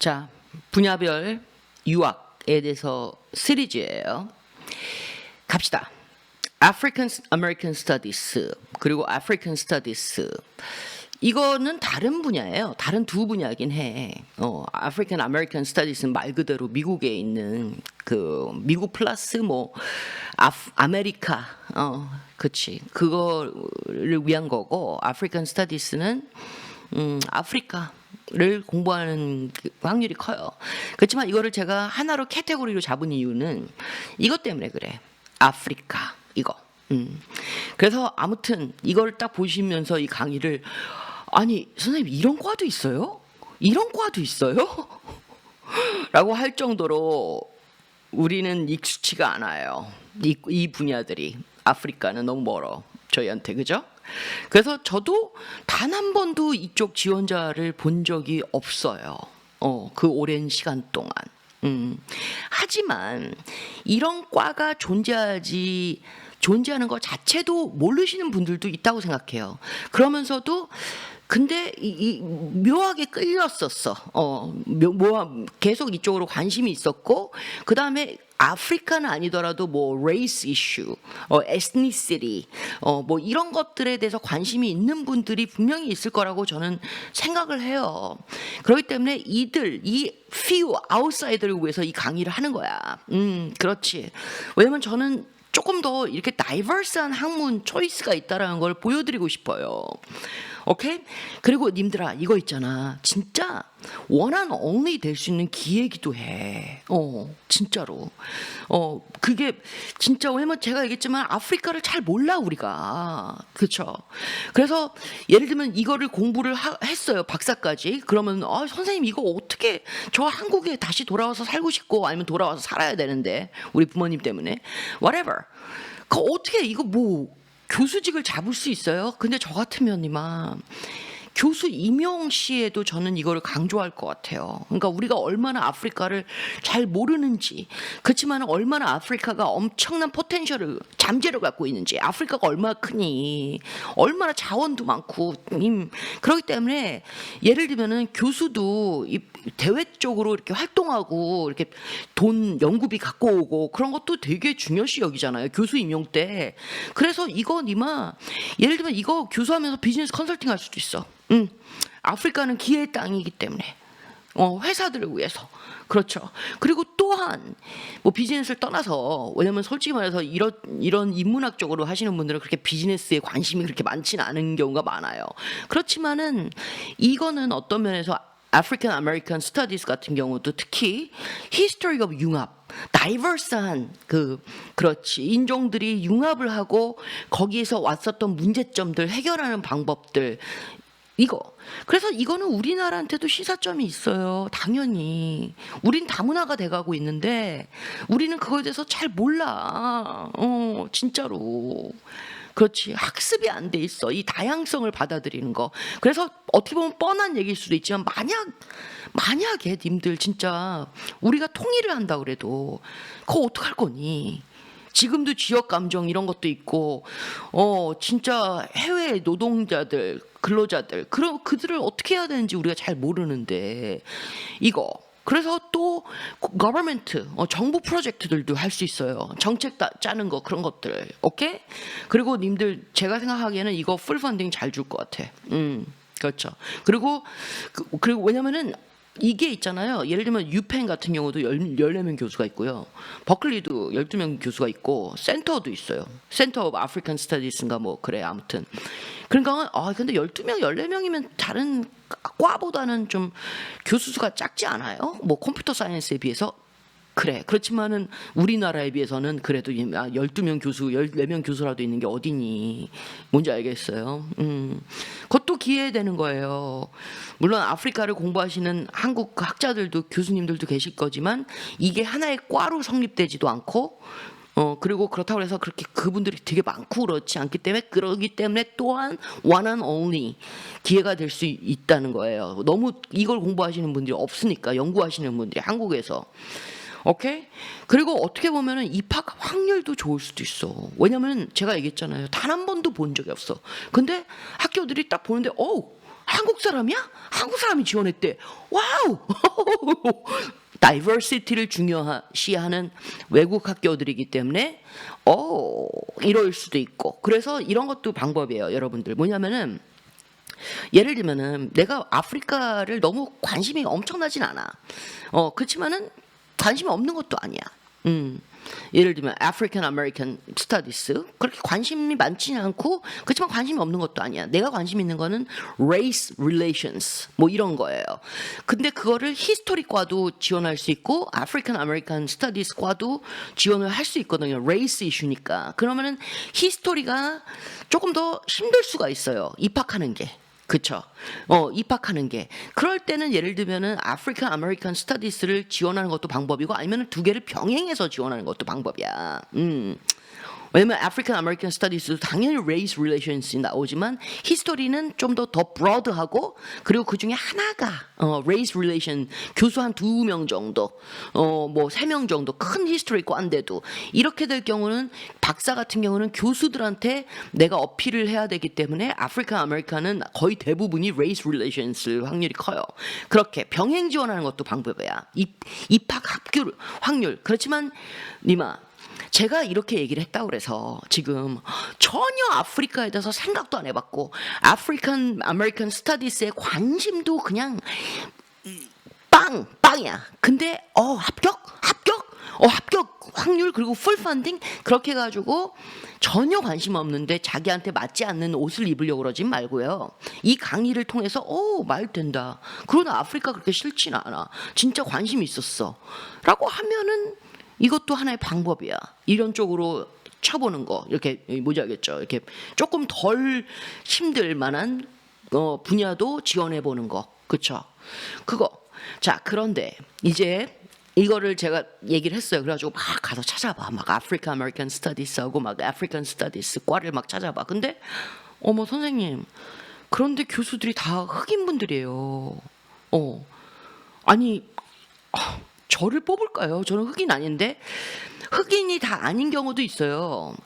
자, 분야별 유학에 대해서 시리즈예요. 갑시다. African American Studies 그리고 African Studies 이거는 다른 분야예요. 다른 두 분야이긴 해. African American Studies는 말 그대로 미국에 있는 그 미국 플러스 뭐 아메리카 그치 그거를 위한 거고 African Studies는 아프리카를 공부하는 확률이 커요. 그렇지만 이거를 제가 하나로 카테고리로 잡은 이유는 이것 때문에 그래. 아프리카 이거. 그래서 아무튼 이걸 딱 보시면서 이 강의를 아니 선생님 이런 과도 있어요? 이런 과도 있어요? 라고 할 정도로 우리는 익숙치가 않아요. 이 분야들이. 아프리카는 너무 멀어. 저희한테 그죠? 그래서 저도 단 한 번도 이쪽 지원자를 본 적이 없어요. 그 오랜 시간 동안. 하지만 이런 과가 존재하는 것 자체도 모르시는 분들도 있다고 생각해요. 그러면서도 근데 묘하게 끌렸었어. 계속 이쪽으로 관심이 있었고 그 다음에 아프리카는 아니더라도 뭐 race issue, ethnicity, 뭐 이런 것들에 대해서 관심이 있는 분들이 분명히 있을 거라고 저는 생각을 해요. 그렇기 때문에 이 few outsider를 위해서 이 강의를 하는 거야. 그렇지. 왜냐면 저는 조금 더 이렇게 다이버스한 학문 초이스가 있다라는 걸 보여드리고 싶어요. 오케이? 그리고 님들아 이거 있잖아. 진짜 원한 only 될 수 있는 기회이기도 해. 진짜로. 그게 진짜 왜냐면 제가 얘기했지만 아프리카를 잘 몰라 우리가. 그렇죠? 그래서 예를 들면 이거를 공부를 했어요. 박사까지. 그러면 선생님 이거 어떻게 저 한국에 다시 돌아와서 살고 싶고 아니면 돌아와서 살아야 되는데 우리 부모님 때문에 whatever. 그 어떻게 이거 뭐 교수직을 잡을 수 있어요? 근데 저 같으면 이만 교수 임용 시에도 저는 이거를 강조할 것 같아요. 그러니까 우리가 얼마나 아프리카를 잘 모르는지, 그렇지만 얼마나 아프리카가 엄청난 포텐셜을 잠재를 갖고 있는지, 아프리카가 얼마나 크니, 얼마나 자원도 많고, 그렇기 때문에 예를 들면은 교수도 이 대외 쪽으로 이렇게 활동하고 이렇게 돈 연구비 갖고 오고 그런 것도 되게 중요시 여기잖아요. 교수 임용 때. 그래서 이거 니마 예를 들면 이거 교수하면서 비즈니스 컨설팅 할 수도 있어. 아프리카는 기회의 땅이기 때문에 회사들을 위해서 그렇죠. 그리고 또한 뭐 비즈니스를 떠나서 왜냐면 솔직히 말해서 이런 인문학적으로 하시는 분들은 그렇게 비즈니스에 관심이 그렇게 많지는 않은 경우가 많아요. 그렇지만은 이거는 어떤 면에서 African American Studies 같은 경우도 특히 History of 융합, 다이버스한 그렇지 인종들이 융합을 하고 거기에서 왔었던 문제점들 해결하는 방법들 이거. 그래서 이거는 우리나라한테도 시사점이 있어요. 당연히. 우린 다문화가 돼가고 있는데 우리는 그거에 대해서 잘 몰라. 진짜로. 그렇지. 학습이 안 돼 있어. 이 다양성을 받아들이는 거. 그래서 어떻게 보면 뻔한 얘기일 수도 있지만 만약에 님들 진짜 우리가 통일을 한다 그래도 그거 어떡할 거니? 지금도 지역 감정 이런 것도 있고 진짜 해외 노동자들 근로자들 그들을 어떻게 해야 되는지 우리가 잘 모르는데 이거 그래서 또 government 정부 프로젝트들도 할 수 있어요. 정책 짜는 거 그런 것들. 오케이? 그리고 님들 제가 생각하기에는 이거 풀 펀딩 잘 줄 것 같아. 그렇죠. 그리고 왜냐면은 이게 있잖아요. 예를 들면 유펜 같은 경우도 14명 교수가 있고요. 버클리도 12명 교수가 있고 센터도 있어요. 센터 오브 아프리칸 스터디스인가 뭐 그래 아무튼. 그러니까 근데 12명, 14명이면 다른 과보다는 좀 교수 수가 작지 않아요? 뭐 컴퓨터 사이언스에 비해서 그래. 그렇지만은 우리나라에 비해서는 그래도 12명 교수, 14명 교수라도 있는 게 어디니. 뭔지 알겠어요? 그것도 기회되는 거예요. 물론 아프리카를 공부하시는 한국 학자들도 교수님들도 계실 거지만 이게 하나의 과로 성립되지도 않고 그리고 그렇다고 해서 그렇게 그분들이 되게 많고 그러기 때문에 또한 one and only 기회가 될 수 있다는 거예요. 너무 이걸 공부하시는 분들이 없으니까 연구하시는 분들이 한국에서. 오케이? 그리고 어떻게 보면은 입학 확률도 좋을 수도 있어. 왜냐면 제가 얘기했잖아요. 단 한 번도 본 적이 없어. 근데 학교들이 딱 보는데 한국 사람이야? 한국 사람이 지원했대. 와우! 다이버시티를 중요시하는 외국 학교들이기 때문에 이럴 수도 있고. 그래서 이런 것도 방법이에요, 여러분들. 뭐냐면은 예를 들면은 내가 아프리카를 너무 관심이 엄청나진 않아. 그렇지만은 관심이 없는 것도 아니야. 예를 들면 African American Studies 그렇게 관심이 많지는 않고 그렇지만 관심이 없는 것도 아니야. 내가 관심 있는 거는 Race Relations 뭐 이런 거예요. 근데 그거를 히스토리과도 지원할 수 있고 African American Studies과도 지원을 할 수 있거든요. Race 이슈니까. 그러면은 히스토리가 조금 더 힘들 수가 있어요. 입학하는 게. 그쵸. 입학하는 게. 그럴 때는 예를 들면은 아프리칸 아메리칸 스터디스를 지원하는 것도 방법이고 아니면 두 개를 병행해서 지원하는 것도 방법이야. 왜냐면 아프리칸 아메리칸 스터디스도 당연히 레이스 릴레이션스 나오지만 히스토리는 좀 더 브로드하고 그리고 그 중에 하나가 레이스 릴레이션 교수 한 2명 정도 뭐 3명 정도 큰 히스토리과인데도 이렇게 될 경우는 박사 같은 경우는 교수들한테 내가 어필을 해야 되기 때문에 아프리칸 아메리칸은 거의 대부분이 레이스 릴레이션스 확률이 커요. 그렇게 병행 지원하는 것도 방법이야. 입학 합격 확률. 그렇지만 니마 제가 이렇게 얘기를 했다고 그래서 지금 전혀 아프리카에 대해서 생각도 안 해봤고 아프리칸 아메리칸 스터디스에 관심도 그냥 빵이야. 근데 합격 확률 그리고 풀 펀딩 그렇게 해가지고 전혀 관심 없는데 자기한테 맞지 않는 옷을 입으려고 그러지 말고요. 이 강의를 통해서 말 된다. 그러나 아프리카 그렇게 싫지는 않아. 진짜 관심 있었어. 라고 하면은 이것도 하나의 방법이야. 이런 쪽으로 쳐보는 거 이렇게 뭔지 알겠죠? 이렇게 조금 덜 힘들 만한 분야도 지원해 보는 거, 그렇죠? 그거. 자, 그런데 이제 이거를 제가 얘기를 했어요. 그래가지고 막 가서 찾아봐. 막 아프리카 아메리칸 스터디스하고 막 아프리칸 스터디스 과를 막 찾아봐. 근데 선생님, 그런데 교수들이 다 흑인 분들이에요. 아니. 저를 뽑을까요? 저는 흑인 아닌데 흑인이 다 아닌 경우도 있어요.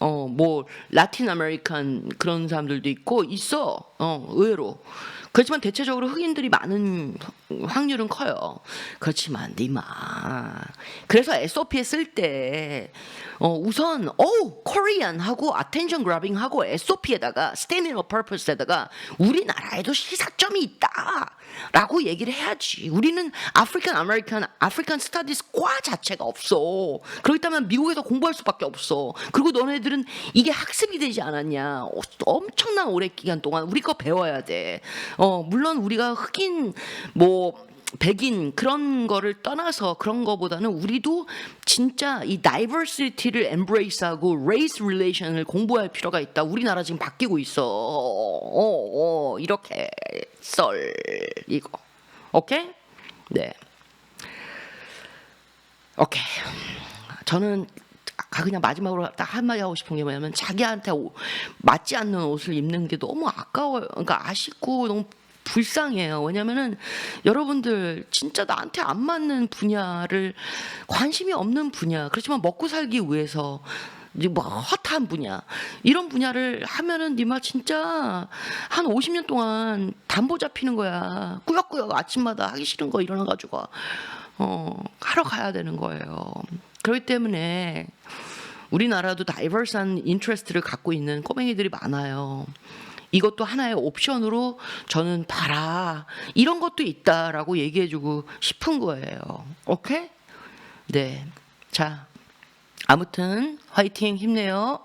뭐 라틴 아메리칸 그런 사람들도 있어. 의외로. 그렇지만 대체적으로 흑인들이 많은 확률은 커요. 그렇지만 니마. 그래서 SOP에 쓸 때 우선 코리안 하고 attention grabbing 하고 SOP에다가 statement of purpose에다가 우리나라에도 시사점이 있다라고 얘기를 해야지. 우리는 아프리칸 아메리칸 아프리칸 스터디스 과 자체가 없어. 그렇기 때문에 미국에서 공부할 수밖에 없어. 그리고 너네들은 이게 학습이 되지 않았냐. 엄청난 오래 기간 동안 우리 거 배워야 돼. 물론 우리가 흑인 뭐 백인 그런 거를 떠나서 그런 거보다는 우리도 진짜 이 다이버시티를 embrace하고 race relation을 공부할 필요가 있다. 우리나라 지금 바뀌고 있어. 이렇게 이거. 오케이? 네. 오케이. 저는 그냥 마지막으로 딱 한마디 하고 싶은 게 뭐냐면 자기한테 맞지 않는 옷을 입는 게 너무 아까워요. 그러니까 아쉽고 너무 불쌍해요. 왜냐면은 여러분들 진짜 나한테 안 맞는 분야를 관심이 없는 분야 그렇지만 먹고 살기 위해서 뭐 핫한 분야 이런 분야를 하면은 니마 진짜 한 50년 동안 담보 잡히는 거야. 꾸역꾸역 아침마다 하기 싫은 거 일어나가지고 하러 가야 되는 거예요. 그렇기 때문에 우리나라도 다이버스한 인트레스트를 갖고 있는 꼬맹이들이 많아요. 이것도 하나의 옵션으로 저는 봐라. 이런 것도 있다라고 얘기해주고 싶은 거예요. 오케이? 네. 자, 아무튼 화이팅 힘내요.